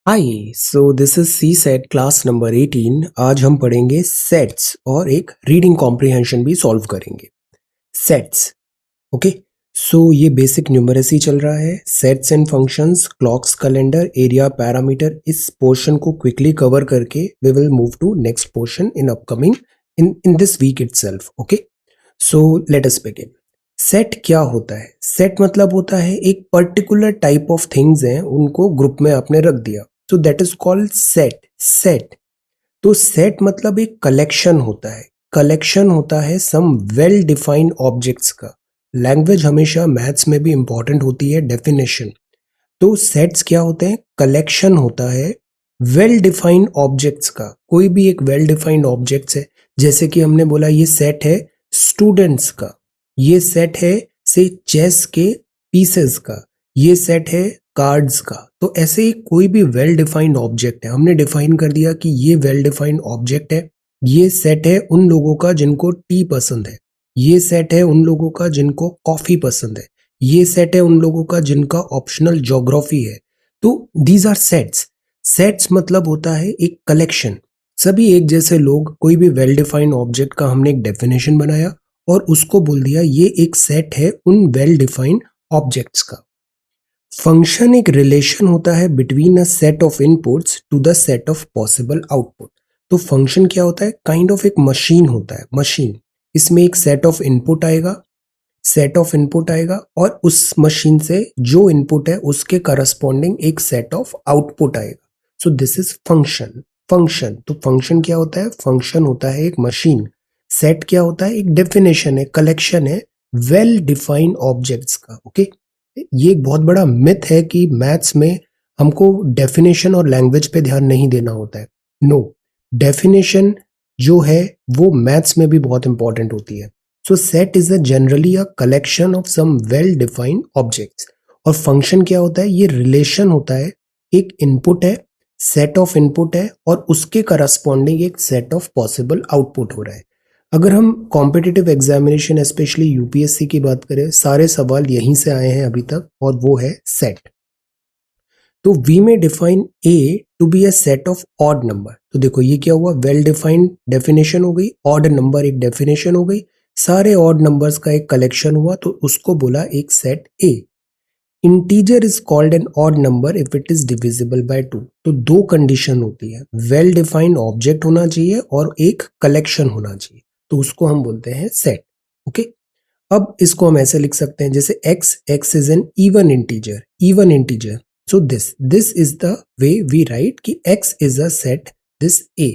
Hi this is CSAT class number 18। आज हम पढ़ेंगे सेट्स और एक रीडिंग कॉम्प्रिहेंशन भी सॉल्व करेंगे। Sets, okay. ये बेसिक न्यूमरेसी चल रहा है। Sets and functions, clocks, calendar, area, perimeter, इस पोर्शन को क्विकली कवर करके we will move to next portion in upcoming in this week itself. Okay, so let us begin. Set क्या होता है? सेट मतलब होता है एक पर्टिकुलर टाइप ऑफ थिंग्स हैं, उनको ग्रुप में आपने रख दिया, so that is called set. Set, तो सेट मतलब एक कलेक्शन होता है। कलेक्शन होता है सम वेल डिफाइंड ऑब्जेक्ट्स का। लैंग्वेज हमेशा मैथ्स में भी इंपॉर्टेंट होती है, डेफिनेशन। तो सेट्स क्या होते हैं? कलेक्शन होता है वेल डिफाइंड ऑब्जेक्ट्स का। कोई भी एक वेल डिफाइंड ऑब्जेक्ट्स है, जैसे कि हमने बोला ये सेट है स्टूडेंट्स का, ये सेट है से चेस के पीसेस का, ये सेट है कार्ड्स का। तो ऐसे ही कोई भी वेल डिफाइंड ऑब्जेक्ट है, हमने डिफाइन कर दिया कि ये वेल डिफाइंड ऑब्जेक्ट है। ये सेट है उन लोगों का जिनको टी पसंद है, ये सेट है उन लोगों का जिनको कॉफी पसंद है, ये सेट है उन लोगों का जिनका ऑप्शनल ज्योग्राफी है। तो दीज आर सेट्स। सेट्स मतलब होता है एक कलेक्शन। सभी एक जैसे लोग, कोई भी वेल डिफाइंड ऑब्जेक्ट का हमने एक डेफिनेशन बनाया और उसको बोल दिया ये एक सेट है उन वेल डिफाइंड ऑब्जेक्ट्स का। फंक्शन एक रिलेशन होता है between a set of inputs to the set of possible output. तो फंक्शन क्या होता है? काइंड ऑफ एक मशीन होता है, मशीन। इसमें एक सेट ऑफ इनपुट आएगा, सेट ऑफ इनपुट आएगा और उस मशीन से जो इनपुट है उसके करस्पॉन्डिंग एक सेट ऑफ आउटपुट आएगा। सो दिस इज फंक्शन। फंक्शन, तो फंक्शन क्या होता है? फंक्शन होता है एक मशीन। सेट क्या होता है? एक डेफिनेशन है, कलेक्शन है वेल डिफाइंड ऑब्जेक्ट्स का। ओके, ये एक बहुत बड़ा मिथ है कि मैथ्स में हमको डेफिनेशन और लैंग्वेज पे ध्यान नहीं देना होता है। नो, डेफिनेशन जो है वो मैथ्स में भी बहुत इंपॉर्टेंट होती है। So set is generally a collection of some well defined objects. और फंक्शन क्या होता है? ये रिलेशन होता है, एक इनपुट है, सेट ऑफ इनपुट है और उसके करस्पॉन्डिंग एक सेट ऑफ पॉसिबल आउटपुट हो रहा है। अगर हम कॉम्पिटिटिव एग्जामिनेशन स्पेशली यूपीएससी की बात करें, सारे सवाल यहीं से आए हैं अभी तक, और वो है सेट। तो we may define A to be a set of odd number. तो देखो ये क्या हुआ? वेल डिफाइंड डेफिनेशन हो गई, ऑड नंबर एक डेफिनेशन हो गई, सारे ऑड नंबर्स का एक कलेक्शन हुआ, तो उसको बोला एक set A. Integer is called an odd number if it is divisible by two. तो दो कंडीशन होती है, वेल डिफाइंड ऑब्जेक्ट होना चाहिए और एक कलेक्शन होना चाहिए, तो उसको हम बोलते हैं सेट। ओके, अब इसको हम ऐसे लिख सकते हैं जैसे x is an even integer, even integer. So this is the way we write कि x is a set this a,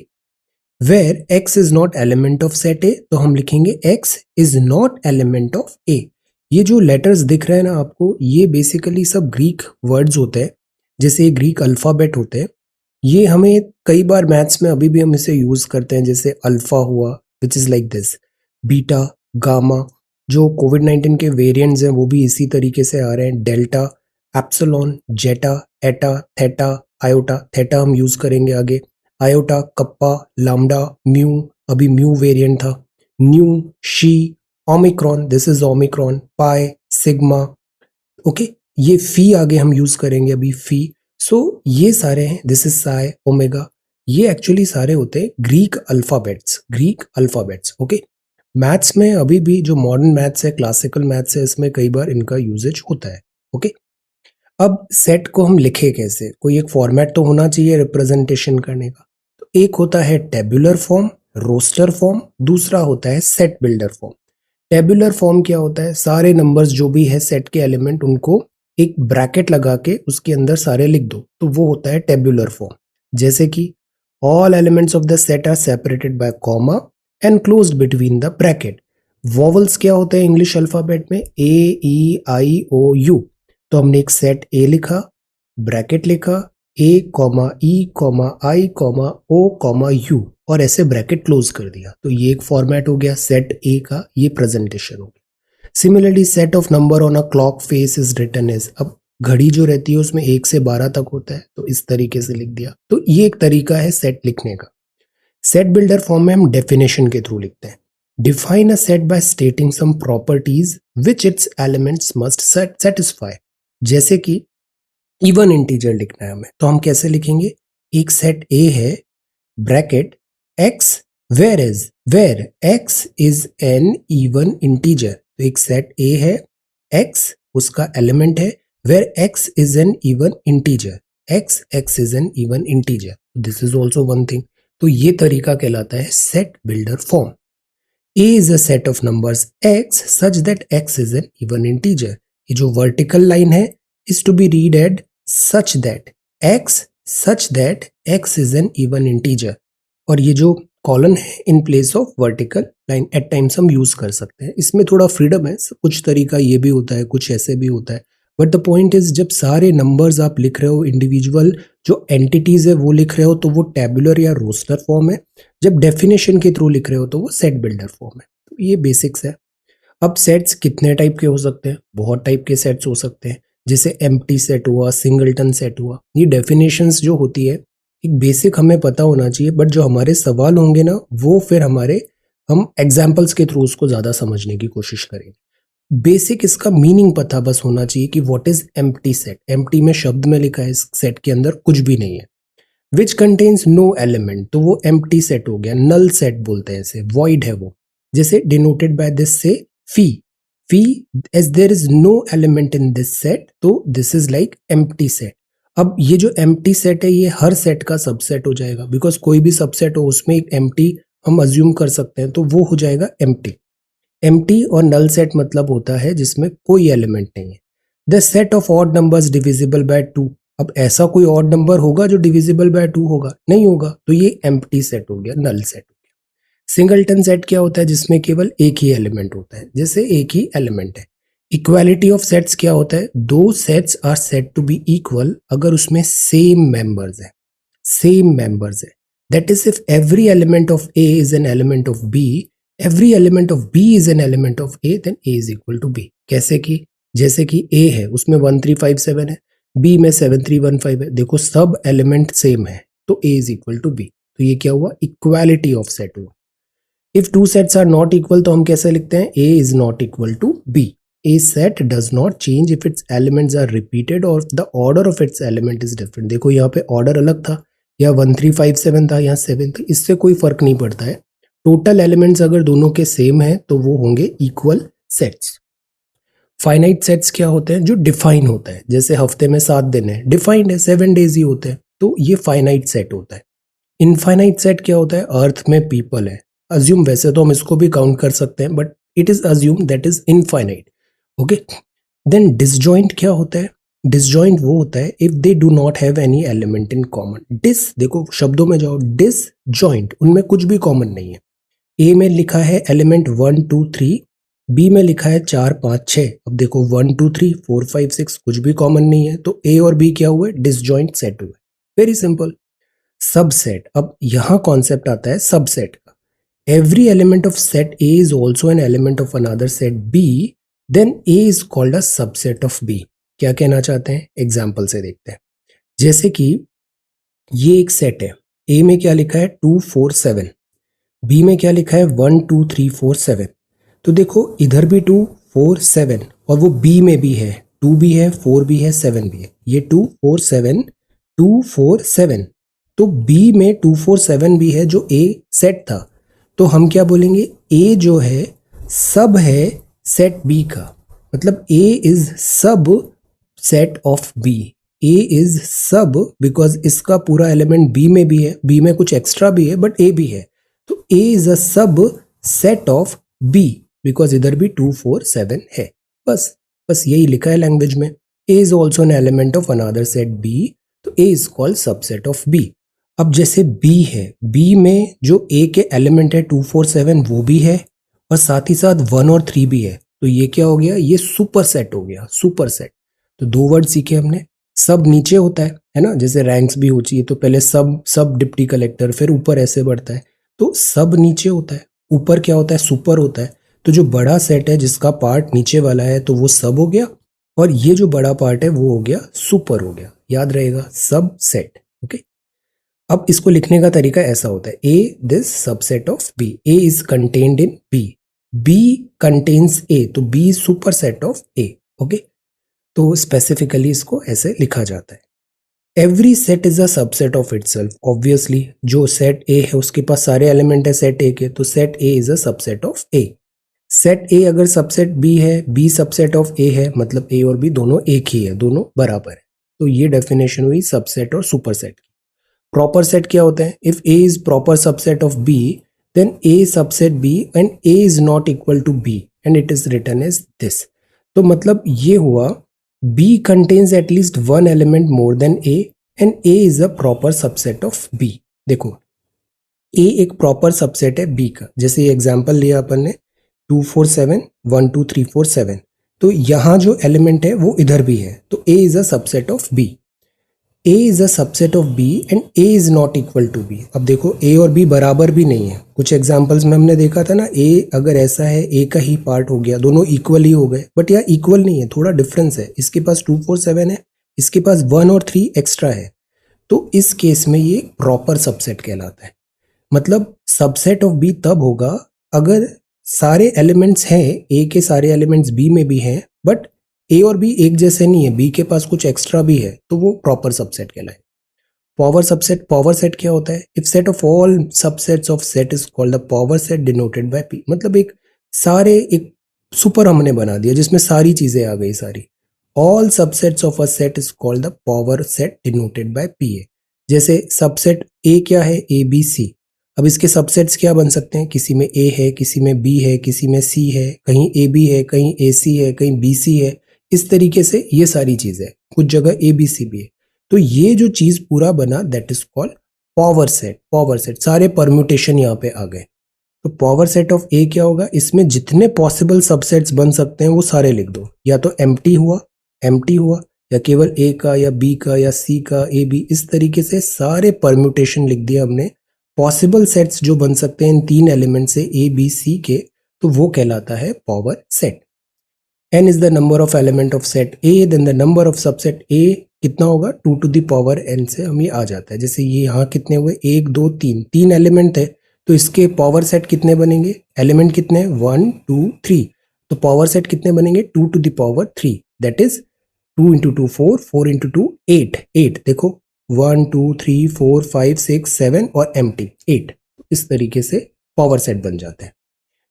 where x is not element of set a, तो हम लिखेंगे x is not element of a। ये जो letters दिख रहे हैं ना आपको, ये बेसिकली सब ग्रीक वर्ड्स होते हैं, जैसे ये ग्रीक अल्फाबेट होते हैं। ये हमें कई बार मैथ्स में अभी भी हम इसे यूज करते हैं, जैसे अल्फा हुआ which is like this, beta, gamma. जो कोविड-19 के वेरिएंट्स हैं वो भी इसी तरीके से आ रहे हैं, डेल्टा, एप्सिलॉन, जेटा, एटा, थेटा, आयोटा। थेटा हम यूज करेंगे आगे, आयोटा, कप्पा, लैम्डा, म्यू, अभी म्यू वेरिएंट था, new, she, Omicron, this is Omicron, pi, sigma. Okay, ये फी आगे हम यूज करेंगे अभी, फी। सो ये सारे हैं, दिस इज साई, ओमेगा। ये एक्चुअली सारे होते हैं Greek alphabets, Greek alphabets. Okay, maths में अभी भी जो मॉडर्न मैथ्स है, क्लासिकल मैथ्स है, इसमें कई बार इनका यूजेज होता है। ओके, अब सेट को हम लिखे कैसे? कोई एक फॉर्मेट तो होना चाहिए रिप्रेजेंटेशन करने का। तो एक होता है टेबुलर फॉर्म, रोस्टर फॉर्म, दूसरा होता है set builder form. Tabular form क्या होता है? सारे नंबर्स जो भी है सेट के एलिमेंट, उनको एक ब्रैकेट लगा के उसके अंदर सारे लिख दो, तो वो होता है टेबुलर फॉर्म। जैसे कि all elements of the set are separated by comma and closed between the bracket. Vowels क्या होते हैं इंग्लिश अल्फाबेट में? A, E, I, O, U. तो हमने एक सेट ए लिखा, ब्रैकेट लिखा, A comma E comma I comma O comma U, और ऐसे ब्रैकेट क्लोज कर दिया। तो ये एक फॉर्मेट हो गया सेट ए का, ये प्रेजेंटेशन हो गया। Similarly set of number on a clock face is written as, अब घड़ी जो रहती है उसमें 1 से 12 तक होता है, तो इस तरीके से लिख दिया। तो ये एक तरीका है सेट लिखने का। सेट बिल्डर फॉर्म में हम डेफिनेशन के थ्रू लिखते हैं। Define a set by stating some properties which its elements must satisfy. जैसे कि इवन इंटीजर लिखना है हमें, तो हम कैसे लिखेंगे? एक सेट ए है, bracket x where x is an even integer. तो एक सेट ए है, x उसका एलिमेंट है, where x is an even integer, x is an even integer, this is also one thing. तो ये तरीका कहलाता है set builder form. A is a set of numbers x such that x is an even integer। ये जो vertical line है is to be read at such that x is an even integer। और ये जो colon है in place of vertical line at times हम use कर सकते हैं। इसमें थोड़ा फ्रीडम है, कुछ तरीका ये भी होता है, कुछ ऐसे भी होता है, बट द पॉइंट इज जब सारे नंबर्स आप लिख रहे हो, इंडिविजुअल जो एंटिटीज है वो लिख रहे हो, तो वो टेबुलर या रोस्टर फॉर्म है। जब डेफिनेशन के थ्रू लिख रहे हो तो वो सेट बिल्डर फॉर्म है। तो ये बेसिक्स है। अब सेट्स कितने टाइप के हो सकते हैं? बहुत टाइप के सेट्स हो सकते हैं, जैसे एम्प्टी सेट हुआ, सिंगलटन सेट हुआ। ये डेफिनेशंस जो होती है एक बेसिक हमें पता होना चाहिए, बट जो हमारे सवाल होंगे ना वो फिर हम एग्जाम्पल्स के थ्रू उसको ज्यादा समझने की कोशिश करेंगे। बेसिक इसका मीनिंग पता बस होना चाहिए कि what is empty set. Empty में शब्द में लिखा है इस सेट के अंदर कुछ भी नहीं है। विच कंटेन्स नो एलिमेंट, तो वो एम्प्टी सेट हो गया। नल सेट बोलते हैं इसे, वॉइड है वो, जैसे डिनोटेड बाय दिस से phi as there is no element in this set, तो this is like empty set. अब ये जो एम्प्टी सेट है ये हर सेट का सबसेट हो जाएगा, बिकॉज कोई भी सबसेट हो उसमें एक एम्प्टी हम अज्यूम कर सकते हैं, तो वो हो जाएगा एम्प्टी। एम्प्टी और नल सेट मतलब होता है जिसमें कोई एलिमेंट नहीं है। The set of odd numbers divisible by 2। अब ऐसा कोई ऑड नंबर होगा जो डिविजिबल बाय 2 होगा? नहीं होगा, तो ये एम्प्टी सेट हो गया, नल सेट हो गया। सिंगलटन सेट क्या होता है? जिसमें केवल एक ही एलिमेंट होता है, जैसे एक ही एलिमेंट है। इक्वालिटी ऑफ सेट्स क्या होता है? दो sets are set to be equal अगर उसमें सेम मेंबर्स है, सेम मेंबर्स है। That is if every element of A is an element of B, every element of B is an element of A, then A is equal to B. कैसे कि जैसे कि ए है उसमें 1357 है, B में 7315 है, देखो सब एलिमेंट सेम है, तो A is equal to B. तो ये क्या हुआ? इक्वालिटी ऑफ सेट हुआ। If two sets are not equal तो हम कैसे लिखते हैं? A is not equal to B. A set does not change if its elements are repeated or the order of its element is different। देखो यहाँ पे order अलग था, या 1357 था, यहाँ 7 था, इससे कोई फर्क नहीं पड़ता है। टोटल एलिमेंट्स अगर दोनों के सेम है तो वो होंगे इक्वल सेट्स। फाइनाइट सेट्स क्या होते हैं? जो डिफाइन होता है, जैसे हफ्ते में 7 दिन है, डिफाइंड है, 7 डेज ही होते हैं, तो ये फाइनाइट सेट होता है। इनफाइनाइट सेट क्या होता है? अर्थ में पीपल है, अज्यूम, वैसे तो हम इसको भी काउंट कर सकते हैं, but it is assume that is infinite. Okay, then disjoint क्या होता है? डिसजॉइंट वो होता है if they do not have any element in common. डिस, देखो शब्दों में जाओ, डिसजॉइंट, उनमें कुछ भी कॉमन नहीं है। ए में लिखा है एलिमेंट 1 2 3, बी में लिखा है 4 5 6। अब देखो 1 2 3 4 5 6 कुछ भी कॉमन नहीं है, तो ए और बी क्या हुए? डिसजॉइंट सेट हुए। Very simple. सबसेट, अब यहां कॉन्सेप्ट आता है सबसेट का। Every element of set A is also an element of another set B, then A is called a subset of B. क्या कहना चाहते हैं? एग्जाम्पल से देखते हैं। जैसे कि ये एक सेट है, ए में क्या लिखा है? 2 4 7, बी में क्या लिखा है? 1 2 3 4 7। तो देखो इधर भी 2 4 7 और वो बी में भी है, 2 भी है, 4 भी है, 7 भी है। ये 2 4 7 2 4 7, तो बी में 2 4 7 भी है जो ए सेट था। तो हम क्या बोलेंगे? ए जो है सब है सेट बी का, मतलब A is subset of B. A is sub because इसका पूरा एलिमेंट बी में भी है, बी में कुछ एक्स्ट्रा भी है बट ए भी है, तो ए इज अ सब सेट ऑफ बी बिकॉज इधर भी 2 4 7 है। बस बस यही लिखा है लैंग्वेज में। A is also an element of another set B, तो A is called subset of B. अब जैसे बी है, बी में जो ए के एलिमेंट है 2 4 7 वो भी है, और साथ ही साथ 1 और 3 भी है, तो ये क्या हो गया? ये सुपर सेट हो गया, सुपर सेट। तो दो वर्ड सीखे हमने। सब नीचे होता है ना, जैसे रैंक्स भी होती है, तो पहले सब डिप्टी कलेक्टर, फिर ऊपर ऐसे बढ़ता है, तो सब नीचे होता है, ऊपर क्या होता है? सुपर होता है। तो जो बड़ा सेट है जिसका पार्ट नीचे वाला है तो वो सब हो गया, और ये जो बड़ा पार्ट है वो हो गया सुपर हो गया। याद रहेगा, सब सेट। ओके, अब इसको लिखने का तरीका ऐसा होता है, A this subset of B, A is contained in B, B contains A, तो B superset of A. Okay, तो स्पेसिफिकली इसको ऐसे लिखा जाता है। Every set is a subset of itself. Obviously जो सेट ए है उसके पास सारे एलिमेंट है सेट ए के, तो set A is a subset of A. Set ए अगर सबसेट बी है, बी सबसेट ऑफ ए है, मतलब ए और बी दोनों एक ही है, दोनों बराबर है। तो ये डेफिनेशन हुई सबसेट और सुपरसेट की। प्रॉपर सेट क्या होता है? If A is proper subset of B, then A subset B and A is not equal to B and it is written as this. तो मतलब ये हुआ B contains at least one element more than A and A is a proper subset of B। देखो A एक proper subset है B का, जैसे ये एग्जांपल लिया अपन ने 2 4 7 1 2 3 4 7, तो यहाँ जो एलिमेंट है वो इधर भी है, तो A is a subset of B। A is a subset of B and A is not equal to B। अब देखो A और B बराबर भी नहीं है। कुछ एग्जांपल्स में हमने देखा था ना, A अगर ऐसा है A का ही पार्ट हो गया, दोनों इक्वल ही हो गए, बट यहाँ इक्वल नहीं है, थोड़ा डिफरेंस है। इसके पास 2 4 7 है, इसके पास 1 और 3 एक्स्ट्रा है, तो इस केस में ये प्रॉपर सबसेट कहलाता है। मतलब सबसेट ऑफ B तब होगा अगर सारे एलिमेंट्स हैं, A के सारे एलिमेंट्स B में भी हैं, बट ए और बी एक जैसे नहीं है, बी के पास कुछ एक्स्ट्रा भी है, तो वो प्रॉपर सबसेट कहलाए। पावर सेट क्या होता है? If set of all subsets of set is called the power set denoted by P. मतलब एक सुपर हमने बना दिया जिसमें सारी चीजें आ गई सारी। All subsets of a set is called the power set denoted by P A. जैसे सबसेट ए क्या है? A B C. अब इसके सबसेट्स क्या बन सकते हैं? किसी में ए है, किसी में बी है, किसी में सी है, कहीं ए बी है, कहीं ए सी है, कहीं बी सी है। इस तरीके से ये सारी चीजें, कुछ जगह ए बी सी भी है, तो ये जो चीज पूरा बना that is called power set. Power set सारे परम्यूटेशन यहाँ पे आ गए। तो पावर सेट ऑफ ए क्या होगा? इसमें जितने पॉसिबल सबसेट्स बन सकते हैं वो सारे लिख दो। या तो एम्प्टी हुआ, या केवल ए का या बी का या सी का, ए बी, इस तरीके से सारे परम्यूटेशन लिख दिया हमने। पॉसिबल सेट्स जो बन सकते हैं इन तीन एलिमेंट से ए बी सी के, तो वो कहलाता है power set. n is the number of element of set A, then the number of subset A कितना होगा? 2 to the power n से हम ये आ जाता है। जैसे ये यहाँ कितने हुए? 1 2 3, तीन एलिमेंट है, तो इसके पावर सेट कितने बनेंगे? एलिमेंट कितने? 1 2 3, तो पावर सेट कितने बनेंगे? 2 to the power 3, that is 2 into 2 4, 4 into 2 8। 8 देखो 1 2 3 4 5 6 7 और एम्प्टी 8। इस तरीके से पावर सेट बन जाते हैं।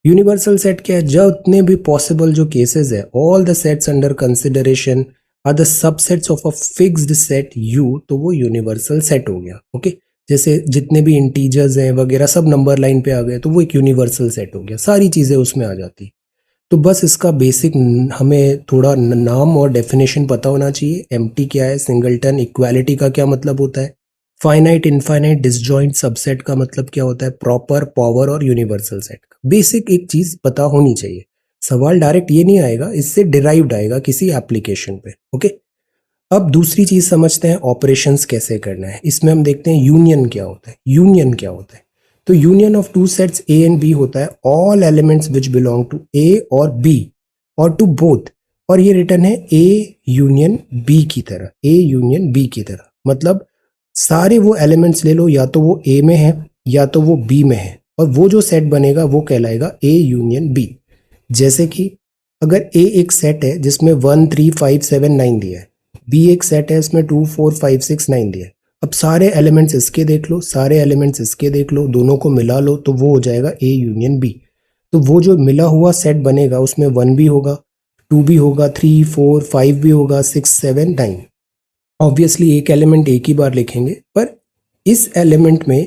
यूनिवर्सल सेट क्या है? जितने भी पॉसिबल जो केसेस है, all the sets under consideration are the subsets of a fixed set U, तो वो यूनिवर्सल सेट हो गया। ओके, जैसे जितने भी इंटीजर्स हैं वगैरह सब नंबर लाइन पे आ गए, तो वो एक यूनिवर्सल सेट हो गया, सारी चीजें उसमें आ जाती। तो बस इसका बेसिक हमें थोड़ा नाम और डेफिनेशन पता होना चाहिए। एम्प्टी क्या है, सिंगलटन, इक्वालिटी का क्या मतलब होता है, फाइनाइट इनफाइनाइट डिसजॉइंट सबसेट का मतलब क्या होता है, प्रॉपर, पावर और यूनिवर्सल सेट का बेसिक एक चीज पता होनी चाहिए। सवाल डायरेक्ट ये नहीं आएगा, इससे डिराइव्ड आएगा किसी एप्लीकेशन पे। ओके, अब दूसरी चीज समझते हैं ऑपरेशंस कैसे करना है। इसमें हम देखते हैं यूनियन क्या होता है। यूनियन क्या होता है? तो union of two sets A and B होता है all elements which belong to A और बी और टू बोथ, और ये रिटर्न है ए यूनियन बी की तरह। ए यूनियन बी की तरह मतलब सारे वो एलिमेंट्स ले लो, या तो वो ए में है या तो वो बी में है, और वो जो सेट बनेगा वो कहलाएगा ए यूनियन बी। जैसे कि अगर ए एक सेट है जिसमें 1 3 5 7 9 दिया है, बी एक सेट है इसमें 2 4 5 6 9 दिया है, अब सारे एलिमेंट्स इसके देख लो, सारे एलिमेंट्स इसके देख लो, दोनों को मिला लो, तो वो हो जाएगा ए यूनियन बी। तो वो जो मिला हुआ सेट बनेगा उसमें 1 भी होगा, 2 भी होगा, 3 4 5 भी होगा, 6 7 9। ऑब्वियसली एक एलिमेंट एक ही बार लिखेंगे, पर इस एलिमेंट में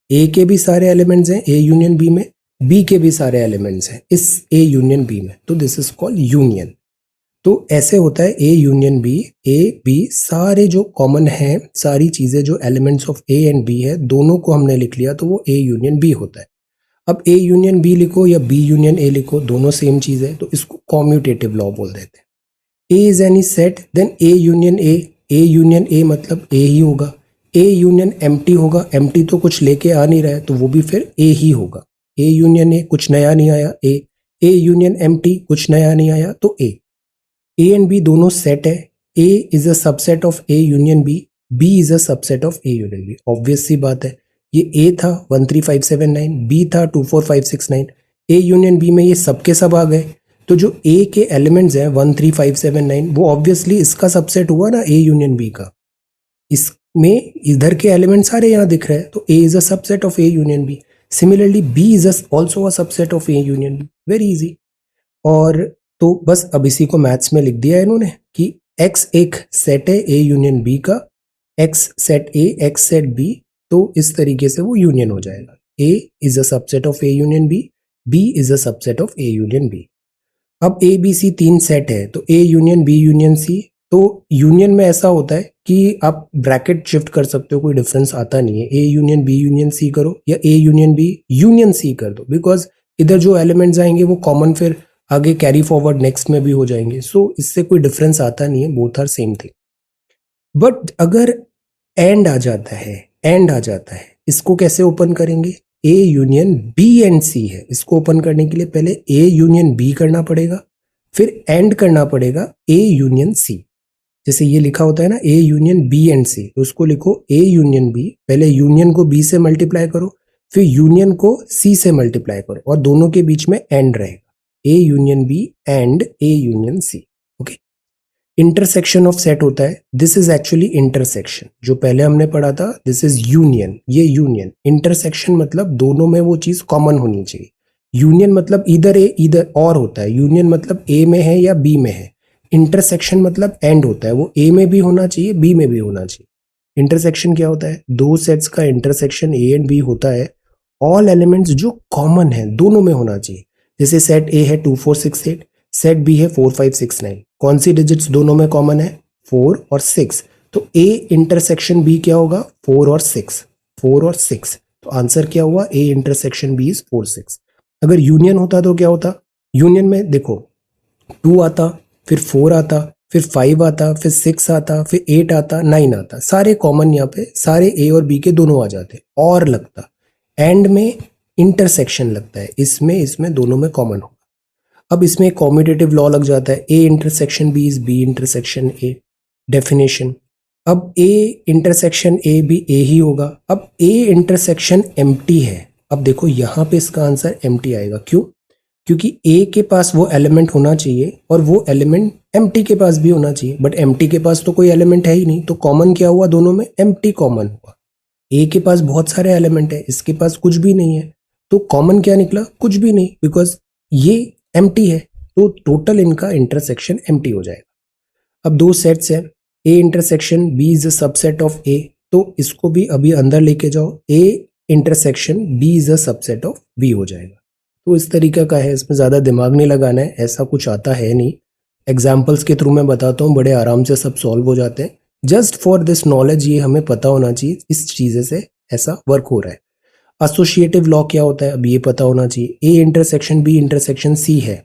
ए के भी सारे एलिमेंट्स हैं ए यूनियन बी में, बी के भी सारे एलिमेंट्स हैं इस ए यूनियन बी में, तो दिस इज कॉल्ड यूनियन। तो ऐसे होता है A union B, A B सारे जो कॉमन हैं, सारी चीजें जो elements of A and B है, दोनों को हमने लिख लिया, तो वो ए यूनियन बी होता है। अब ए यूनियन बी लिखो या बी यूनियन ए लिखो, दोनों सेम चीज है, तो इसको कॉम्यूटेटिव लॉ बोल देते हैं। A is any set then A union A union A मतलब ए ही होगा। ए यूनियन एम्प्टी होगा, एम्प्टी तो कुछ लेके आ नहीं रहा है, तो वो भी फिर ए ही होगा। ए यूनियन ए कुछ नया नहीं आया, ए यूनियन एम्प्टी कुछ नया नहीं आया, तो ए एंड बी दोनों सेट है। A is a subset of A union B is a subset of A union B. Obvious सी बात है, ये ए था 1 3 5 7 9, बी था 2 4 5 6 9, ए यूनियन बी में ये सब के सब आ गए, तो जो ए के एलिमेंट्स हैं 1 3 5 7 9 वो ऑब्वियसली इसका सबसेट हुआ ना ए यूनियन बी का। इसमें इधर के एलिमेंट सारे यहाँ दिख रहे हैं, तो A is a subset of A union B. Similarly B is also a subset of A union B. Very easy. और तो बस अब इसी को मैथ्स में लिख दिया है इन्होंने कि एक्स एक सेट है ए यूनियन बी का, X set A X set B, तो इस तरीके से वो यूनियन हो जाएगा। A is a subset of A union B is a subset of A union B. अब ए बी सी तीन सेट है, तो A union B union C. तो यूनियन में ऐसा होता है कि आप ब्रैकेट शिफ्ट कर सकते हो, कोई डिफरेंस आता नहीं है। A union B union C करो या A union B union C कर दो, बिकॉज इधर जो एलिमेंट्स आएंगे वो कॉमन फिर आगे कैरी फॉरवर्ड नेक्स्ट में भी हो जाएंगे। सो इससे कोई डिफरेंस आता नहीं है, both are same thing. But अगर एंड आ जाता है, एंड आ जाता है, इसको कैसे ओपन करेंगे? ए यूनियन बी एंड सी है, इसको ओपन करने के लिए पहले ए यूनियन बी करना पड़ेगा, फिर एंड करना पड़ेगा ए यूनियन सी। जैसे ये लिखा होता है ना ए यूनियन बी एंड सी, तो उसको लिखो ए यूनियन बी, पहले यूनियन को बी से मल्टीप्लाई करो, फिर यूनियन को सी से मल्टीप्लाई करो, और दोनों के बीच में एंड रहेगा। A union B and A union C. Okay. Intersection of set होता है, दिस इज एक्चुअली इंटरसेक्शन। जो पहले हमने पढ़ा था दिस इज यूनियन, ये यूनियन। इंटरसेक्शन मतलब दोनों में वो चीज कॉमन होनी चाहिए। यूनियन मतलब इधर ए इधर और होता है, यूनियन मतलब ए में है या बी में है। इंटरसेक्शन मतलब एंड होता है, वो ए में भी होना चाहिए बी में भी होना चाहिए। इंटरसेक्शन क्या होता है? दो सेट्स का इंटरसेक्शन ए एंड बी होता है, ऑल एलिमेंट्स जो कॉमन है दोनों में होना चाहिए। जैसे सेट ए है 2 4 6 8, सेट बी है 4 5 6 9। कौन सी डिजिट्स दोनों में कॉमन है? 4 और 6। तो ए इंटरसेक्शन बी क्या होगा? 4 और 6, 4 और 6। तो आंसर क्या हुआ? A intersection B is 4 6। अगर यूनियन होता तो क्या होता? यूनियन में देखो 2 आता, फिर 4 आता, फिर 5 आता, फिर 6 आता, फिर 8 आता, 9 आता, सारे कॉमन यहाँ पे, सारे ए और बी के दोनों आ जाते और लगता। एंड में इंटरसेक्शन लगता है, इसमें दोनों में कॉमन होगा। अब इसमें कॉम्यूटेटिव लॉ लग जाता है, A intersection B is B intersection A. Definition, अब ए इंटरसेक्शन ए भी ए ही होगा। अब ए इंटरसेक्शन एम्प्टी है, अब देखो यहाँ पे इसका आंसर एम्प्टी आएगा। क्यों? क्योंकि ए के पास वो एलिमेंट होना चाहिए और वो एलिमेंट एम्प्टी के पास भी होना चाहिए, बट एम्प्टी के पास तो कोई एलिमेंट है ही नहीं, तो कॉमन क्या हुआ दोनों में? एम्प्टी कॉमन हुआ। ए के पास बहुत सारे एलिमेंट है, इसके पास कुछ भी नहीं है, तो कॉमन क्या निकला? कुछ भी नहीं, बिकॉज ये एम्प्टी है, तो टोटल इनका इंटरसेक्शन एम्प्टी हो जाएगा। अब दो सेट्स हैं, A intersection B is a subset of A, तो इसको भी अभी अंदर लेके जाओ, A intersection B is a subset of B हो जाएगा। तो इस तरीका का है, इसमें ज़्यादा दिमाग नहीं लगाना है, ऐसा कुछ आता है नहीं। एग्जाम्पल्स के थ्रू मैं बताता हूँ, बड़े आराम से सब सॉल्व हो जाते हैं। जस्ट फॉर दिस नॉलेज ये हमें पता होना चाहिए इस चीज़ें से ऐसा वर्क हो रहा है। एसोसिएटिव लॉ क्या होता है अब ये पता होना चाहिए। A intersection B intersection C है,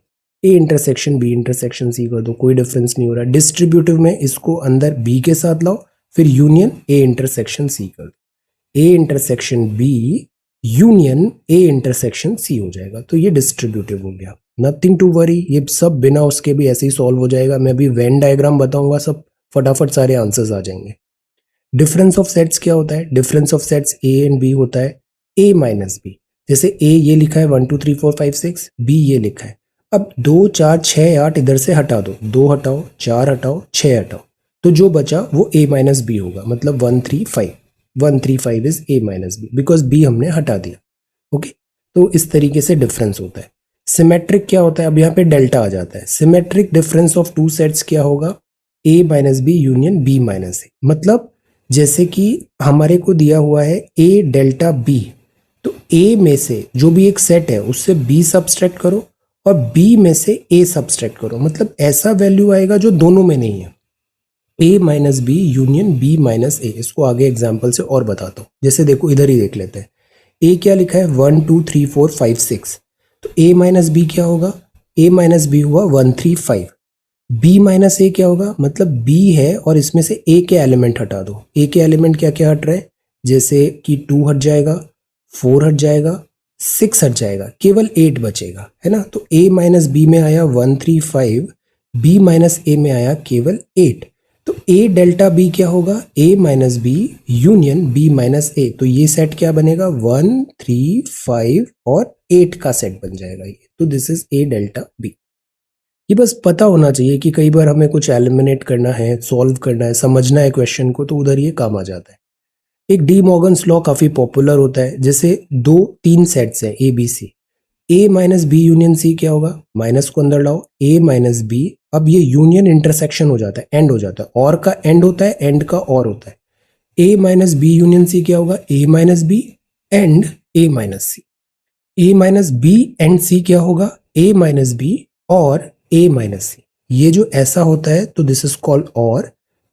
A intersection B intersection C कर दो, कोई डिफरेंस नहीं हो रहा। डिस्ट्रीब्यूटिव में इसको अंदर बी के साथ लाओ, फिर यूनियन ए इंटरसेक्शन सी कर दो। A intersection B union A intersection C हो जाएगा, तो ये डिस्ट्रीब्यूटिव हो गया। नथिंग टू वरी, ये सब बिना उसके भी ऐसे ही सॉल्व हो जाएगा। मैं अभी वेन डायग्राम बताऊंगा, सब फटाफट सारे आंसर्स आ जाएंगे। डिफरेंस ऑफ सेट्स क्या होता है? Difference of sets A and B होता है ए माइनस बी। जैसे ए ये लिखा है 1 2 3 4 5 6, बी ये लिखा है। अब 2 4 6 8 इधर से हटा दो, 2 हटाओ, 4 हटाओ, 6 हटाओ, तो जो बचा वो ए माइनस बी होगा, मतलब 1 3 5। 1 3 5 is A minus B, because B हमने हटा दिया। ओके, तो इस तरीके से डिफरेंस होता है। सिमेट्रिक क्या होता है? अब यहाँ पे डेल्टा आ जाता है। Symmetric difference of two sets क्या होगा? A minus B union B minus A. मतलब जैसे कि हमारे को दिया हुआ है ए डेल्टा बी, तो ए में से जो भी एक सेट है उससे बी सब्सट्रैक्ट करो और बी में से ए सब्सट्रैक्ट करो, मतलब ऐसा वैल्यू आएगा जो दोनों में नहीं है। A minus B union B minus A. इसको आगे एग्जाम्पल से और बताता हूँ। जैसे देखो इधर ही देख लेते हैं, ए क्या लिखा है 1 2 3 4 5 6, तो ए माइनस बी क्या होगा? ए माइनस बी हुआ 1 3 5। बी माइनस ए क्या होगा? मतलब बी है और इसमें से ए के एलिमेंट हटा दो। ए के एलिमेंट क्या क्या हट रहे हैं? जैसे कि 2 हट जाएगा, 4 हट जाएगा, 6 हट जाएगा, केवल 8 बचेगा, है ना। तो ए माइनस बी में आया 1 3 5, बी माइनस ए में आया केवल 8। तो ए डेल्टा बी क्या होगा? A minus B union B minus A. तो ये सेट क्या बनेगा? 1 3 5 और 8 का सेट बन जाएगा ये। तो this is A delta B. ये बस पता होना चाहिए कि कई बार हमें कुछ एलिमिनेट करना है, सॉल्व करना है, समझना है क्वेश्चन को, तो उधर ये काम आ जाता है। एक डी मॉर्गन्स लॉ काफी पॉपुलर होता है, जैसे दो तीन सेट्स हैं A B C, A minus B union C क्या होगा, माइनस को अंदर लाओ, ए माइनस बी, अब ये यूनियन इंटरसेक्शन हो जाता है, एंड हो जाता है, और का एंड होता है, एंड का और होता है। A minus B union C क्या होगा, A minus B and A minus C. A minus B and C क्या होगा, ए माइनस बी और ए माइनस सी। ये जो ऐसा होता है तो दिस इज कॉल्ड और,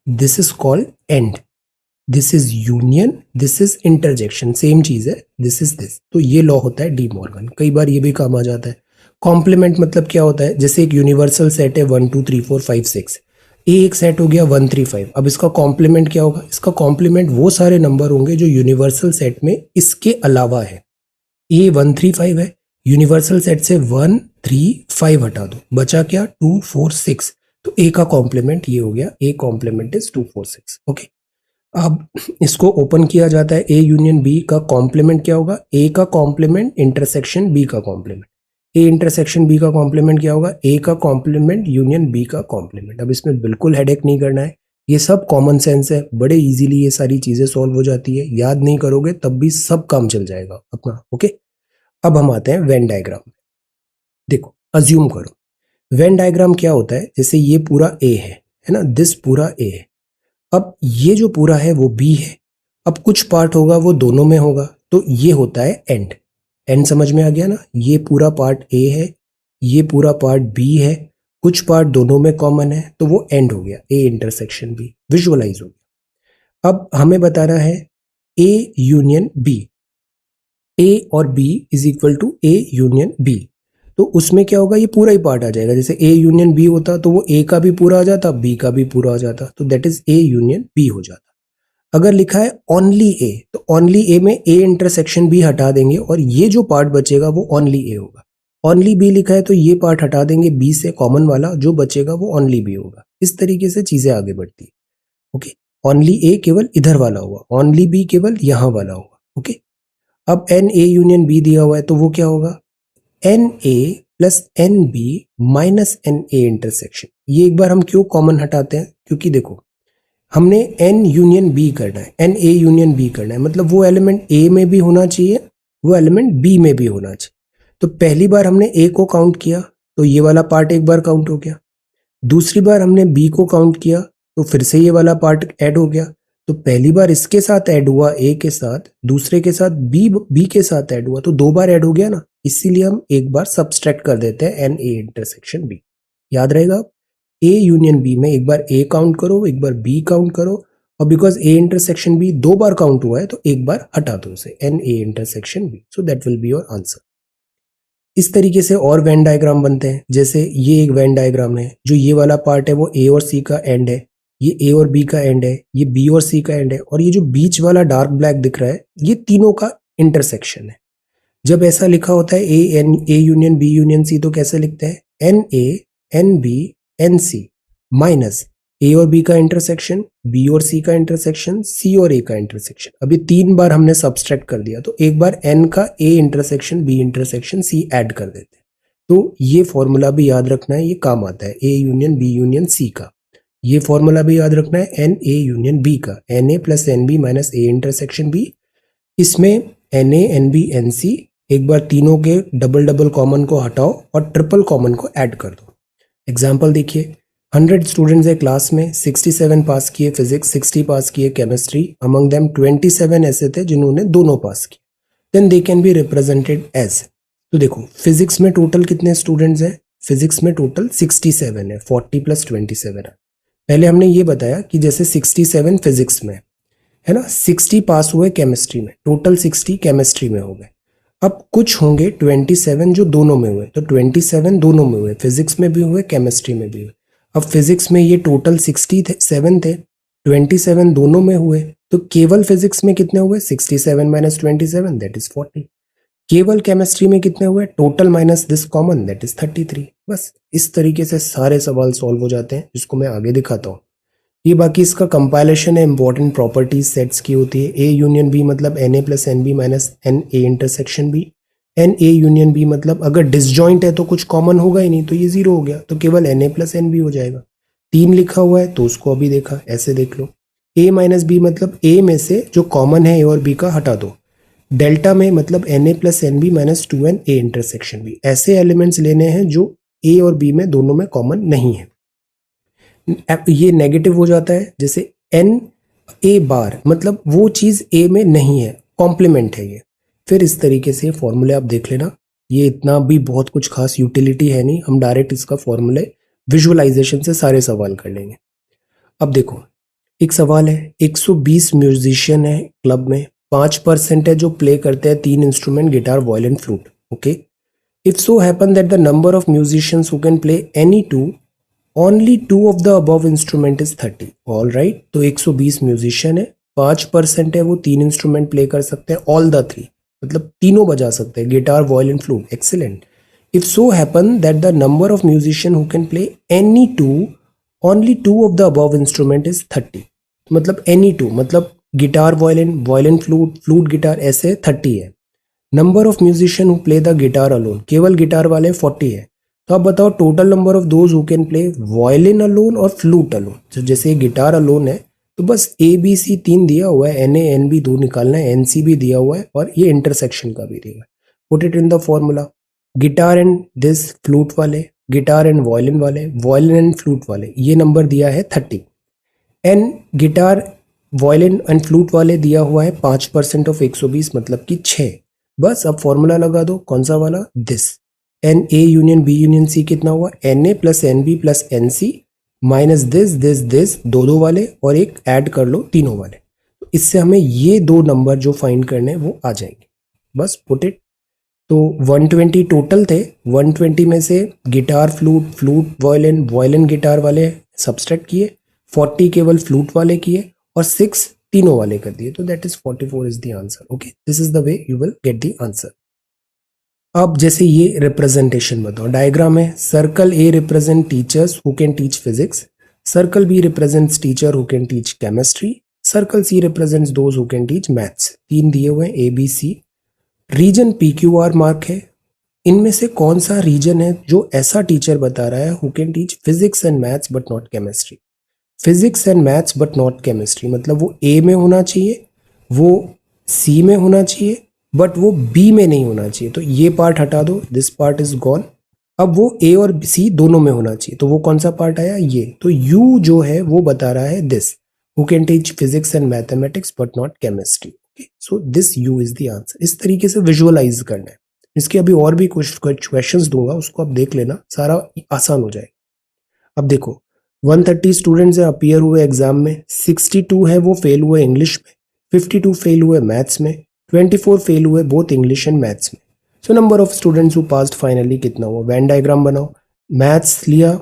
this is called and, this is union, this is interjection, same चीज है, दिस इज दिस। तो ये लॉ होता है डी मॉर्गन। कई बार ये भी काम आ जाता है। कॉम्प्लीमेंट मतलब क्या होता है, जैसे एक यूनिवर्सल सेट है 1 2 3 4 5 6, ए एक सेट हो गया 1 3 5, अब इसका कॉम्प्लीमेंट क्या होगा, इसका कॉम्प्लीमेंट वो सारे नंबर होंगे जो यूनिवर्सल सेट में इसके अलावा है। ए 1 3 5 है, यूनिवर्सल सेट से 1 3 5 हटा दो, बचा क्या 2 4 6, तो ए का कॉम्प्लीमेंट ये हो गया, ए कॉम्प्लीमेंट इज 2 4 6। ओके, अब इसको ओपन किया जाता है, ए यूनियन बी का कॉम्प्लीमेंट क्या होगा, ए का कॉम्प्लीमेंट इंटरसेक्शन बी का कॉम्प्लीमेंट, ए इंटरसेक्शन बी का कॉम्प्लीमेंट क्या होगा, ए का कॉम्प्लीमेंट यूनियन बी का कॉम्प्लीमेंट। अब इसमें बिल्कुल हेडेक नहीं करना है, ये सब कॉमन सेंस है, बड़े इजीली ये सारी चीजें सॉल्व हो जाती है, याद नहीं करोगे तब भी सब काम चल जाएगा अपना। ओके, अब हम आते हैं वेन डायग्राम। देखो अज्यूम करो वेन डायग्राम क्या होता है, जैसे ये पूरा ए है ना, दिस पूरा ए है, अब ये जो पूरा है वो बी है, अब कुछ पार्ट होगा वो दोनों में होगा, तो ये होता है एंड। एंड समझ में आ गया ना, ये पूरा पार्ट ए है, ये पूरा पार्ट बी है, कुछ पार्ट दोनों में कॉमन है, तो वो एंड हो गया, ए इंटरसेक्शन बी, विजुअलाइज हो गया। अब हमें बताना है ए यूनियन बी, ए और B is equal to A union B, तो उसमें क्या होगा, ये पूरा ही पार्ट आ जाएगा। जैसे ए यूनियन बी होता तो वो ए का भी पूरा आ जाता, बी का भी पूरा आ जाता, तो that is A union B हो जाता। अगर लिखा है ओनली ए, तो ओनली ए में ए इंटरसेक्शन बी हटा देंगे और ये जो पार्ट बचेगा वो ओनली ए होगा। ओनली बी लिखा है तो ये पार्ट हटा देंगे बी से, कॉमन वाला जो बचेगा वो ओनली बी होगा। इस तरीके से चीजें आगे बढ़ती है। ओके, ओनली ए केवल इधर वाला हुआ, ओनली बी केवल यहां वाला होगा। ओके, अब एन ए यूनियन बी दिया हुआ है तो वो क्या होगा, n A plus N B minus n A intersection. ये एक बार हम क्यों कॉमन हटाते हैं, क्योंकि देखो हमने एन यूनियन बी करना है, एन ए यूनियन बी करना है, मतलब वो एलिमेंट ए में भी होना चाहिए, वो एलिमेंट बी में भी होना चाहिए। तो पहली बार हमने ए को काउंट किया तो ये वाला पार्ट एक बार काउंट हो गया, दूसरी बार हमने बी को काउंट किया तो फिर से ये वाला पार्ट ऐड हो गया। तो पहली बार इसके साथ ऐड हुआ ए के साथ, दूसरे के साथ बी के साथ ऐड हुआ, तो दो बार ऐड हो गया ना, इसीलिए हम एक बार सब्सट्रैक्ट कर देते हैं एन ए इंटरसेक्शन बी। याद रहेगा, ए यूनियन बी में एक बार ए काउंट करो, एक बार बी काउंट करो, और बिकॉज ए इंटरसेक्शन बी दो बार काउंट हुआ है तो एक बार हटा दो उसे, n A intersection B, so that will be your answer. इस तरीके से और वेन डायग्राम बनते हैं, जैसे ये एक वेन डायग्राम है, जो ये वाला पार्ट है वो ए और सी का एंड है, ये ए और बी का एंड है, ये बी और सी का एंड है, और ये जो बीच वाला डार्क ब्लैक दिख रहा है ये तीनों का इंटरसेक्शन है। जब ऐसा लिखा होता है A union B union C, तो कैसे लिखते हैं, N A N B N C minus A और बी का इंटरसेक्शन, बी और सी का इंटरसेक्शन, सी और ए का इंटरसेक्शन। अभी तीन बार हमने सब्सट्रैक्ट कर दिया, तो एक बार एन का A intersection B intersection C add कर देते हैं। तो ये फॉर्मूला भी याद रखना है, ये काम आता है A union B union C का। ये फॉर्मूला भी याद रखना है एन ए यूनियन बी का, N A plus N B minus A intersection B. इसमें N A N B N C, एक बार तीनों के डबल डबल कॉमन को हटाओ और ट्रिपल कॉमन को ऐड कर दो। एग्जाम्पल देखिए, 100 स्टूडेंट्स है क्लास में, 67 पास किए फिजिक्स, 60 पास किए केमिस्ट्री, अमंग देम 27 ऐसे थे जिन्होंने दोनों पास किए, then they can be represented as. तो देखो फिजिक्स में टोटल कितने स्टूडेंट्स हैं, फिजिक्स में टोटल 67 है, 40 प्लस 27 है। पहले हमने ये बताया कि जैसे 67 फिजिक्स में है ना, 60 पास हुए केमिस्ट्री में, टोटल 60 केमिस्ट्री में हो गए। अब कुछ होंगे 27 जो दोनों में हुए, तो 27 दोनों में हुए, फिजिक्स में भी हुए केमिस्ट्री में भी हुए। अब फिजिक्स में ये टोटल 67 थे, 27 दोनों में हुए, तो केवल फिजिक्स में कितने हुए, 67 माइनस 27 दैट इज 40। केवल केमिस्ट्री में कितने हुए, total minus this common that is 33। बस इस तरीके से सारे सवाल सॉल्व हो जाते हैं, जिसको मैं आगे दिखाता हूँ। ये बाकी इसका कंपाइलेशन है, इंपॉर्टेंट प्रॉपर्टीज सेट्स की होती है। ए यूनियन बी मतलब n A plus N B minus n A intersection B. N A union B मतलब अगर डिसजॉइंट है तो कुछ कॉमन होगा ही नहीं, तो ये 0 हो गया, तो केवल n A plus N B हो जाएगा। 3 लिखा हुआ है तो उसको अभी देखा, ऐसे देख लो। ए माइनस बी मतलब ए में से जो कॉमन है ए और बी का हटा दो। डेल्टा में मतलब n A plus N B minus 2 n A intersection B, ऐसे एलिमेंट्स लेने हैं जो ए और बी में दोनों में कॉमन नहीं है। ये नेगेटिव हो जाता है, जैसे एन ए बार मतलब वो चीज ए में नहीं है, कॉम्प्लीमेंट है ये। फिर इस तरीके से फॉर्मूले आप देख लेना, ये इतना भी बहुत कुछ खास यूटिलिटी है नहीं, हम डायरेक्ट इसका फॉर्मूले विजुअलाइजेशन से सारे सवाल कर लेंगे। अब देखो एक सवाल है, 120 म्यूजिशियन है क्लब में, 5% है जो प्ले करते हैं 3 instrument guitar violin flute. Okay, if so happen that the number of musicians who can play any two only 2 of the above instrument is 30। All right, तो 120 म्यूजिशियन है, 5% है वो 3 इंस्ट्रूमेंट प्ले कर सकते हैं, ऑल द 3 मतलब तीनों बजा सकते हैं, guitar violin flute. Excellent. If so happen that the number of musician who can play any two only 2 of the above instrument is 30, मतलब एनी टू मतलब guitar violin, violin flute, flute guitar, ऐसे 30 है। Number of musician who play the guitar alone, केवल guitar वाले 40 है। तो आप बताओ total number of those who can play violin alone और फ्लूट अलोन। तो जैसे गिटार अलोन है तो बस ए बी सी 3 दिया हुआ है, एन ए एन बी 2 निकालना है, एन सी भी दिया हुआ है और ये इंटरसेक्शन का भी दिया है। Put it in the formula, guitar and this flute वाले, गिटार एंड वायलिन वाले, वायलिन एंड फ्लूट वाले, ये नंबर दिया है 30। N guitar violin and flute वाले दिया हुआ है 5% ऑफ 120 मतलब कि 6। बस अब फॉर्मूला लगा दो, कौन सा वाला, this. N A union B union C कितना हुआ, n A plus N B plus n C minus this this this, दो वाले और एक ऐड कर लो तीनों वाले। तो इससे हमें ये 2 नंबर जो फाइंड करने हैं वो आ जाएंगे। बस पुट इट। तो 120 टोटल थे, 120 में से guitar flute, flute violin, violin guitar वाले सब्सट्रैक्ट किए, 40 केवल फ्लूट वाले किए और 6 तीनों वाले कर दिए, तो that is 44 is the answer. Okay, this is the way you will get the answer. अब जैसे ये रिप्रेजेंटेशन बताओ, डायग्राम है, circle A represent teachers who can teach physics, circle B represents teacher who can teach chemistry, circle C represents those who can teach maths. 3 दिए हुए हैं, A B C. Region P Q R mark है, इनमें से कौन सा reason है जो ऐसा टीचर बता रहा है who can teach physics and maths but not chemistry. Physics and maths but not chemistry मतलब वो ए में होना चाहिए, वो सी में होना चाहिए, बट वो बी में नहीं होना चाहिए। तो ये पार्ट हटा दो, दिस पार्ट इज गॉन। अब वो ए और सी दोनों में होना चाहिए, तो वो कौन सा पार्ट आया, ये। तो यू जो है वो बता रहा है this, who can teach physics and mathematics but not chemistry. So this you is the answer. इस तरीके से विजुअलाइज करना है। इसके अभी और भी कुछ क्वेश्चंस दूंगा, उसको आप देख लेना, सारा आसान हो जाएगा। अब देखो 130 स्टूडेंट्स हैं अपीयर हुए एग्जाम में, 62 है वो फेल हुए इंग्लिश में, 52 फेल हुए मैथ्स में, 24 फेल हुए बोथ इंग्लिश एंड मैथ्स में। So number of students who passed finally कितना हुआ, वेन डायग्राम बनाओ। मैथ्स लिया,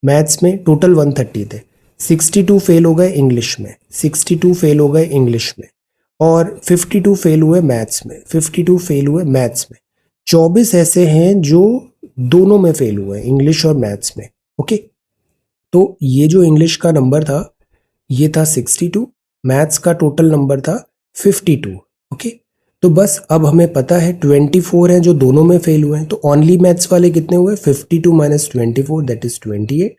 मैथ्स में टोटल 130 थे, 62 फेल हो गए इंग्लिश में, 62 फेल हो गए इंग्लिश में, और 52 फेल हुए मैथ्स में, 52 फेल हुए मैथ्स में। 24 ऐसे हैं जो दोनों में फेल हुए, इंग्लिश और मैथ्स में। ओके, तो ये जो इंग्लिश का नंबर था ये था 62, मैथ्स का टोटल नंबर था 52। ओके, तो बस अब हमें पता है 24 हैं जो दोनों में फेल हुए हैं, तो ओनली मैथ्स वाले कितने हुए, 52 minus 24 that is 28।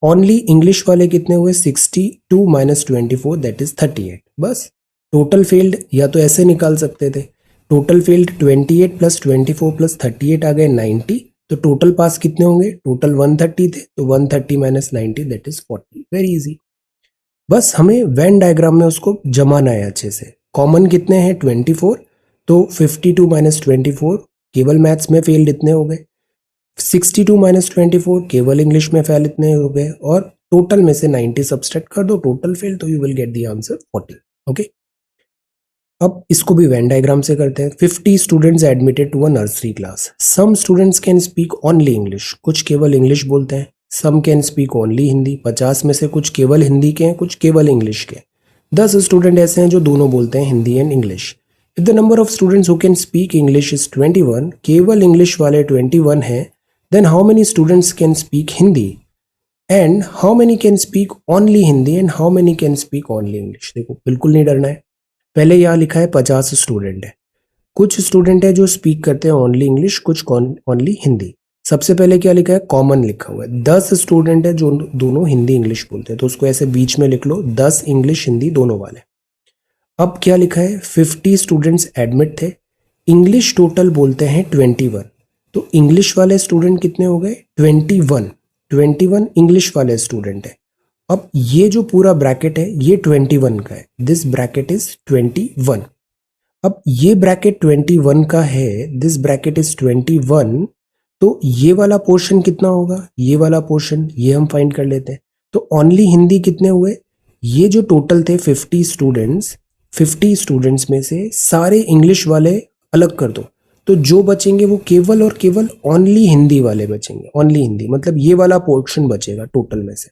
Only English वाले कितने हुए, 62 माइनस 24 दैट इज 38। बस टोटल फेल्ड या तो ऐसे निकाल सकते थे, टोटल फेल्ड 28 प्लस 24 प्लस 38 आ गए 90। तो टोटल पास कितने होंगे, टोटल 130 थे, तो 130 minus 90 that is 40। Very easy. बस हमें वेन डायग्राम में उसको जमाना है अच्छे से। कॉमन कितने हैं, 24, तो 52 माइनस 24 केवल मैथ्स में फेल्ड इतने हो गए, 62 माइनस 24 केवल इंग्लिश में फेल इतने हो गए, और टोटल में से 90 सब्सट्रैक्ट कर दो, टोटल फेल, तो you will get the answer 40। Okay, अब इसको भी वेन डायग्राम से करते हैं। 50 students admitted to a nursery class, some students can speak only English, कुछ केवल इंग्लिश बोलते हैं, some can speak only Hindi, 50 में से कुछ केवल हिंदी के हैं, कुछ केवल इंग्लिश के। 10 स्टूडेंट ऐसे हैं जो दोनों बोलते हैं, Hindi and English. If the number of students who can speak English is 21, केवल इंग्लिश वाले 21 हैं, then how many students can speak Hindi and how many can speak only Hindi and how many can speak only English. देखो बिल्कुल नहीं डरना है, पहले यहाँ लिखा है 50 स्टूडेंट है, कुछ स्टूडेंट है जो स्पीक करते हैं ओनली इंग्लिश, कुछ ओनली हिंदी। सबसे पहले क्या लिखा है, कॉमन लिखा हुआ है। 10 स्टूडेंट है जो दोनों हिंदी इंग्लिश बोलते हैं, तो उसको ऐसे बीच में लिख लो, 10 इंग्लिश हिंदी दोनों वाले। अब क्या लिखा है, 50 स्टूडेंट्स एडमिट थे, इंग्लिश टोटल बोलते हैं 21। तो इंग्लिश वाले स्टूडेंट कितने हो गए, 21 इंग्लिश वाले स्टूडेंट है। अब ये जो पूरा ब्रैकेट है ये 21 का है, दिस ब्रैकेट इज 21। अब ये ब्रैकेट 21 का है, दिस ब्रैकेट इज 21, तो ये वाला पोर्शन कितना होगा, ये वाला पोर्शन ये हम फाइंड कर लेते हैं। तो ओनली हिंदी कितने हुए, ये जो टोटल थे 50 स्टूडेंट्स में से सारे इंग्लिश वाले अलग कर दो, तो जो बचेंगे वो केवल और केवल ओनली हिंदी वाले बचेंगे। ओनली हिंदी मतलब ये वाला पोर्शन बचेगा टोटल में से।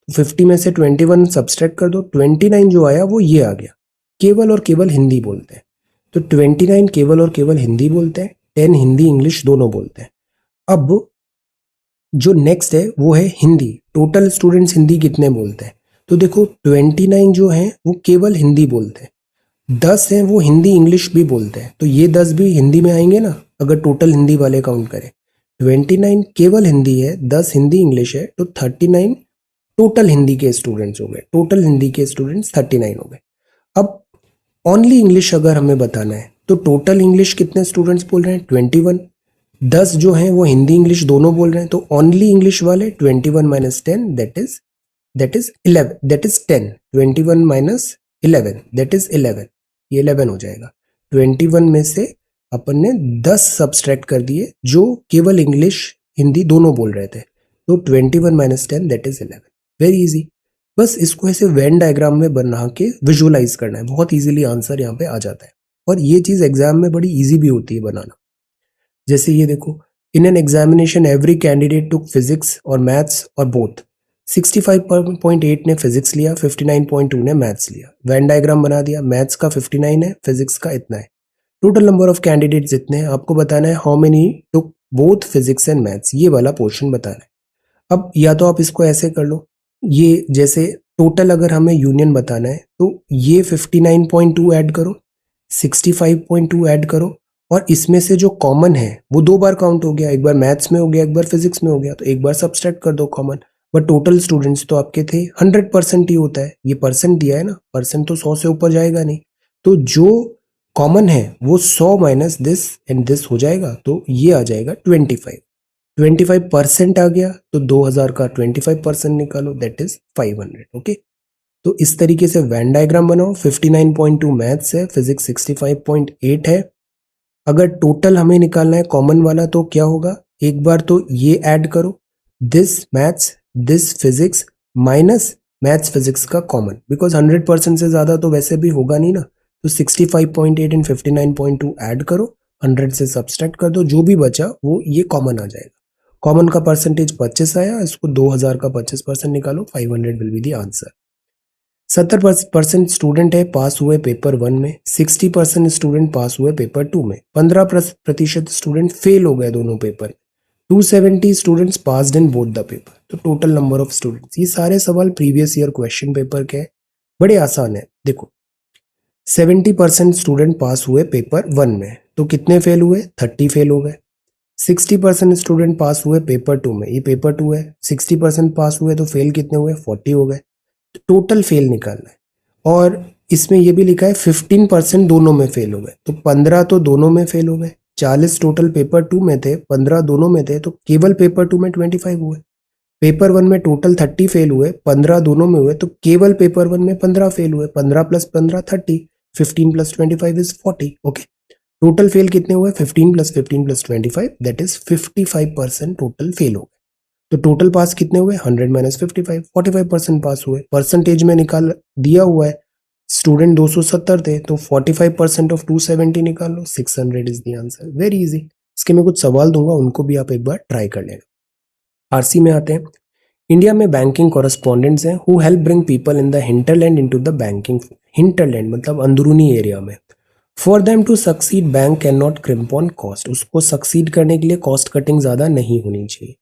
50 में से 21 सब्सट्रैक्ट कर दो, 29 जो आया वो ये आ गया, केवल और केवल हिंदी बोलते हैं। तो 29 केवल और केवल हिंदी बोलते हैं, 10 हिंदी इंग्लिश दोनों बोलते हैं। अब जो नेक्स्ट है वो है हिंदी, टोटल स्टूडेंट्स हिंदी कितने बोलते हैं, तो देखो 29 जो है वो केवल हिंदी बोलते हैं, 10 हैं वो हिंदी इंग्लिश भी बोलते हैं, तो ये 10 भी हिंदी में आएंगे ना अगर टोटल हिंदी वाले काउंट करें। 29 केवल हिंदी है, 10 हिंदी इंग्लिश है, तो 39 टोटल हिंदी के स्टूडेंट्स हो गए, टोटल हिंदी के स्टूडेंट्स 39 हो गए। अब ओनली इंग्लिश अगर हमें बताना है तो टोटल इंग्लिश कितने स्टूडेंट्स बोल रहे हैं, 21, 10 जो हैं वो हिंदी इंग्लिश दोनों बोल रहे हैं, तो ओनली इंग्लिश वाले 21 minus 10 that is 11, that is 10, 21 minus 11 that is 11, ये 11 हो जाएगा। 21 में से अपन ने 10 सब्सट्रैक्ट कर दिए जो केवल इंग्लिश हिंदी दोनों बोल रहे थे, तो 21 minus 10 that is 11। Very easy, बस इसको ऐसे वेन डायग्राम में बना के विजुअलाइज करना है, बहुत इजीली आंसर यहाँ पे आ जाता है। और ये चीज एग्जाम में बड़ी इजी भी होती है बनाना। जैसे ये देखो, in an examination every candidate took physics और मैथ्स और बोथ। 65.8 ने फिजिक्स लिया, 59.2 ने मैथ्स लिया। वेन डायग्राम बना दिया, मैथ्स का 59 है, फिजिक्स का इतना है। टोटल नंबर ऑफ कैंडिडेट्स इतने हैं, आपको बताना है how many took both physics and maths, ये वाला पोर्शन बताना है। अब या तो आप इसको ऐसे कर लो, ये जैसे टोटल अगर हमें यूनियन बताना है तो ये 59.2 ऐड करो, 65.2 ऐड करो, और इसमें से जो कॉमन है वो 2 बार काउंट हो गया, एक बार मैथ्स में हो गया, एक बार फिजिक्स में हो गया, तो एक बार सब्सट्रैक्ट कर दो कॉमन। बट टोटल स्टूडेंट्स तो आपके थे 100% ही होता है, ये परसेंट दिया है ना, परसेंट तो 100 से ऊपर जाएगा नहीं, तो जो कॉमन है वो 100 माइनस दिस एंड दिस हो जाएगा, तो ये आ जाएगा 25% आ गया, तो 2000 का 25% निकालो, दैट इज 500। ओके, तो इस तरीके से वेन डायग्राम बनाओ। 59.2 मैथ्स है, फिजिक्स 65.8 है। अगर टोटल हमें निकालना है कॉमन वाला तो क्या होगा, एक बार तो ये ऐड करो, this maths this physics minus maths physics का कॉमन, बिकॉज 100% से ज्यादा तो वैसे भी होगा नहीं ना, तो 65.8 एंड 59.2 ऐड करो, 100 से सब्सट्रैक्ट कर दो, जो भी बचा वो ये कॉमन आ जाएगा। कॉमन का परसेंटेज 25 आया, इसको 2000 का 25% निकालो, 500 will be the answer. 70% student है पास हुए पेपर 1 में, 60% स्टूडेंट पास हुए पेपर 2 में, 15% स्टूडेंट फेल हो गए दोनों paper. 270 students passed in both the paper. तो टोटल नंबर ऑफ स्टूडेंट्स, ये सारे सवाल प्रीवियस ईयर क्वेश्चन पेपर के हैं, बड़े आसान है। देखो 70% स्टूडेंट पास हुए पेपर 1 में, तो कितने फेल हुए, 30 फेल हो गए। 60% स्टूडेंट पास हुए पेपर 2 में, ये पेपर 2 है, 60% पास हुए तो फेल कितने हुए, 40 हो गए। टोटल फेल निकालना है, और इसमें ये भी लिखा है 15% दोनों में फेल हो गए, तो 15 तो दोनों में फेल हो गए। 40 टोटल पेपर 2 में थे, 15 दोनों में थे, तो केवल पेपर 2 में 25 हुए। पेपर 1 में टोटल 30 फेल हुए, 15 दोनों में हुए, तो केवल पेपर 1 में 15 फेल हुए। 15 plus 15 30, 15 plus 25 is 40। Okay, total fail कितने हुए, 15 plus 15 plus 25 that is 55% total fail हो गए। तो टोटल पास कितने हुए, 100 माइनस 55, 45% पास हुए। परसेंटेज में निकाल दिया हुआ है, स्टूडेंट 270 थे, तो 45% ऑफ 270 निकाल लो, 600 is the answer. Very easy. इसके मैं कुछ सवाल दूंगा, उनको भी आप एक बार ट्राई कर लेना। आरसी में आते हैं। इंडिया में बैंकिंग कॉरेस्पॉन्डेंट्स हैं who help bring people in the hinterland into the banking. Hinterland मतलब अंदरूनी एरिया में। For them to succeed bank can not crimp on cost, उसको सक्सीड करने के लिए कॉस्ट कटिंग ज्यादा नहीं होनी चाहिए।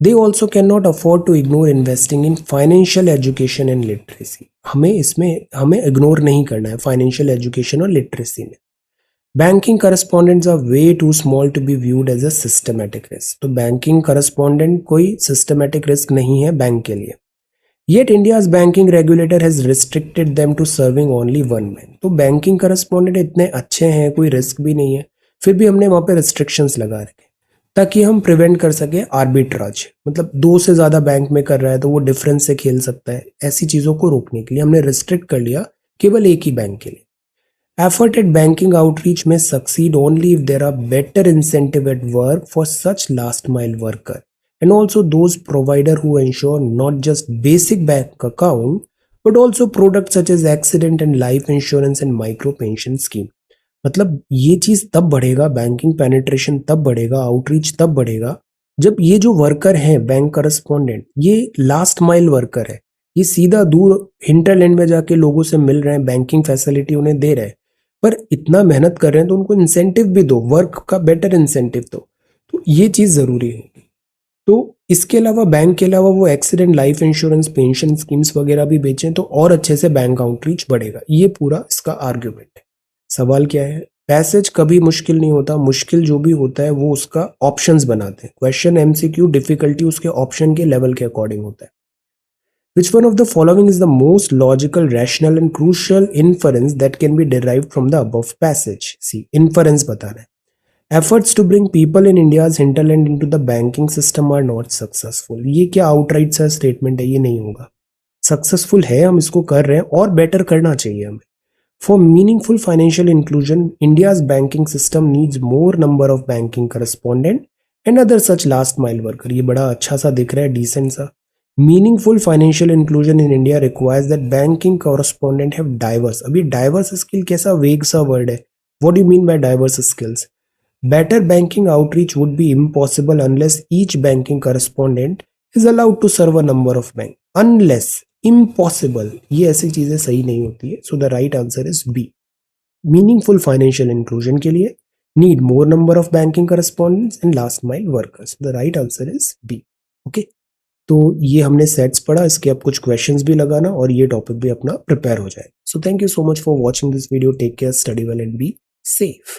They also cannot afford to ignore investing in financial education and literacy. हमें इग्नोर नहीं करना है फाइनेंशियल एजुकेशन और लिटरेसी में। Banking correspondents are way too small to be viewed as a systematic risk. तो बैंकिंग करस्पॉन्डेंट कोई systematic risk नहीं है बैंक के लिए। Yet India's banking regulator has restricted them to serving only one man। तो banking correspondent इतने अच्छे हैं, कोई रिस्क भी नहीं है, फिर भी हमने वहां पे रिस्ट्रिक्शंस लगा रखे ताकि हम प्रिवेंट कर सके आर्बिट्राज, मतलब दो से ज्यादा बैंक में कर रहा है तो वो डिफरेंस से खेल सकता है, ऐसी चीजों को रोकने के लिए हमने रिस्ट्रिक्ट कर लिया केवल एक ही बैंक के लिए। Effort at banking outreach may succeed only if there are better incentive at work for such last mile worker and also those provider who ensure not just basic bank account but also products such as accident and life insurance and micro pension scheme। मतलब ये चीज तब बढ़ेगा, banking penetration तब बढ़ेगा, outreach तब बढ़ेगा जब ये जो वर्कर हैं बैंक करस्पॉन्डेंट, ये लास्ट माइल वर्कर है, ये सीधा दूर हिंटरलैंड में जाके लोगों से मिल रहे हैं, बैंकिंग फैसिलिटी उन्हें दे रहे हैं, पर इतना मेहनत कर रहे हैं तो उनको इंसेंटिव भी दो, वर्क का बेटर इंसेंटिव दो। तो ये चीज जरूरी होगी। तो इसके अलावा बैंक के अलावा वो accident life insurance pension schemes वगैरह भी बेचें तो और अच्छे से बैंक आउटरीच बढ़ेगा। ये पूरा इसका आर्ग्यूमेंट है। सवाल क्या है? पैसेज कभी मुश्किल नहीं होता, मुश्किल जो भी होता है वो उसका ऑप्शंस बनाते हैं। क्वेश्चन एमसीक्यू डिफिकल्टी उसके ऑप्शन के लेवल के अकॉर्डिंग होता है। Which one of the following is the most logical, rational and crucial inference that can be derived from the above passage? See, inference बताना है। Efforts to bring people in India's hinterland into the banking system are not successful। ये क्या outright सा statement है? ये नहीं होगा। Successful है, हम इसको कर रहे हैं और बेटर करना चाहिए हमें। For meaningful financial inclusion, India's banking system needs more number of banking correspondent and other such last mile worker। ये बड़ा अच्छा सा दिख रहा है, डिसेंट सा। Meaningful financial inclusion in India requires that banking correspondent have diverse। अभी diverse skill कैसा वेग सा वर्ड है? What do you mean by diverse skills? Better banking outreach would be impossible unless each banking correspondent is allowed to serve a number of bank। Unless, impossible, ये ऐसी चीजें सही नहीं होती है। So the right answer is B। Meaningful financial inclusion के लिए need more number of banking correspondents and last mile workers। The right answer is B। Okay? तो ये हमने सेट्स पढ़ा, इसके अब कुछ क्वेश्चंस भी लगाना और ये टॉपिक भी अपना प्रिपेयर हो जाए। So thank you so much for watching this video. Take care, study well and be safe.